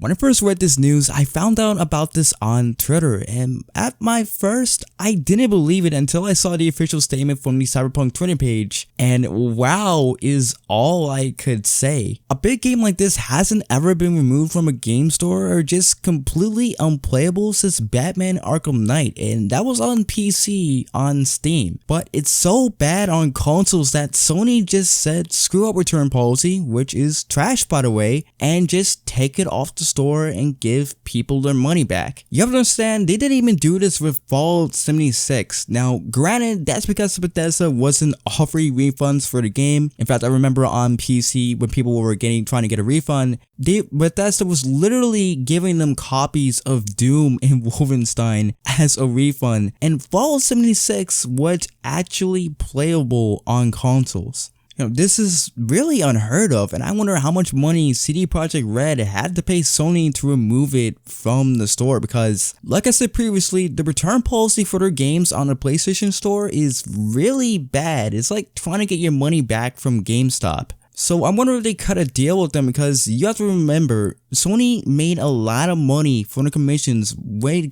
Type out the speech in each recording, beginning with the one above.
When I first read this news, I found out about this on Twitter, and at my first, I didn't believe it until I saw the official statement from the Cyberpunk Twitter page, and wow is all I could say. A big game like this hasn't ever been removed from a game store or just completely unplayable since Batman Arkham Knight, and that was on PC on Steam. But it's so bad on consoles that Sony just said screw up return policy, which is trash by the way, and just take it off the store and give people their money back. You have to understand, they didn't even do this with Fallout 76. Now, granted, that's because Bethesda wasn't offering refunds for the game. In fact, I remember on PC when people were trying to get a refund, Bethesda was literally giving them copies of Doom and Wolfenstein as a refund, and Fallout 76 was actually playable on consoles. This is really unheard of, and I wonder how much money CD Projekt Red had to pay Sony to remove it from the store, because like I said previously, the return policy for their games on the PlayStation Store is really bad. It's like trying to get your money back from GameStop. So I wonder if they cut a deal with them, because you have to remember, Sony made a lot of money from the commissions when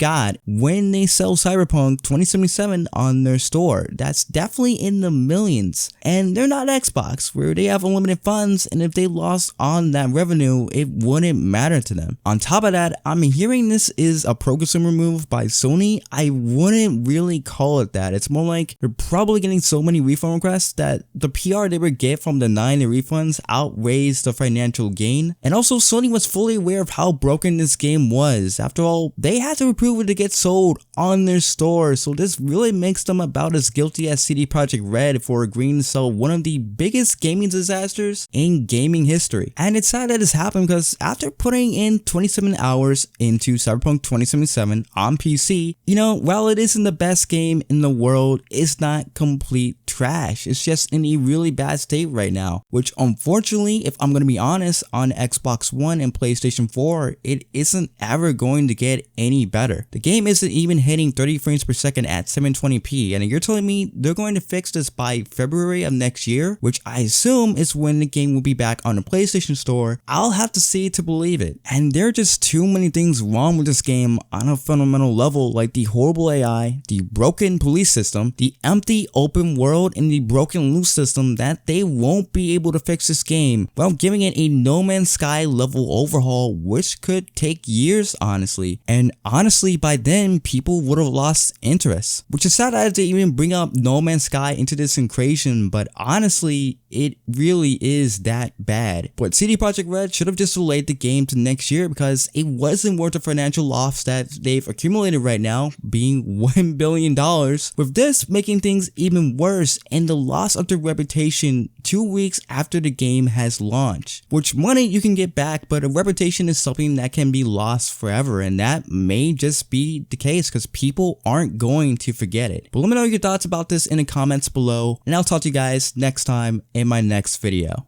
they sell Cyberpunk 2077 on their store. That's definitely in the millions. And they're not Xbox, where they have unlimited funds, and if they lost on that revenue, it wouldn't matter to them. On top of that, I'm hearing this is a pro-consumer move by Sony. I wouldn't really call it that. It's more like they're probably getting so many refund requests that the PR they would get from denying the refund outweighs the financial gain. And also, Sony was fully aware of how broken this game was. After all, they had to approve it to get sold on their store, so this really makes them about as guilty as CD Projekt Red for agreeing to sell one of the biggest gaming disasters in gaming history. And it's sad that this happened, because after putting in 27 hours into Cyberpunk 2077 on PC, while it isn't the best game in the world, it's not complete trash. It's just in a really bad state right now, which unfortunately, if I'm going to be honest, on Xbox One and PlayStation 4, it isn't ever going to get any better. The game isn't even hitting 30 frames per second at 720p, and you're telling me they're going to fix this by February of next year, which I assume is when the game will be back on the PlayStation Store. I'll have to see it to believe it. And there are just too many things wrong with this game on a fundamental level, like the horrible AI, the broken police system, the empty open world, and the broken loot system, that they won't be able to fix this game while giving it a No Man's Sky level overhaul, which could take years honestly. And honestly, by then people would have lost interest, which is sad that they even bring up No Man's Sky into this equation, but honestly it really is that bad. But CD Projekt Red should have just delayed the game to next year, because it wasn't worth the financial loss that they've accumulated right now, being $1 billion, with this making things even worse and the loss of their reputation 2 weeks after the game has launched. Which money you can get back, but a reputation is something that can be lost forever, and that may just be the case because people aren't going to forget it. But let me know your thoughts about this in the comments below, and I'll talk to you guys next time in my next video.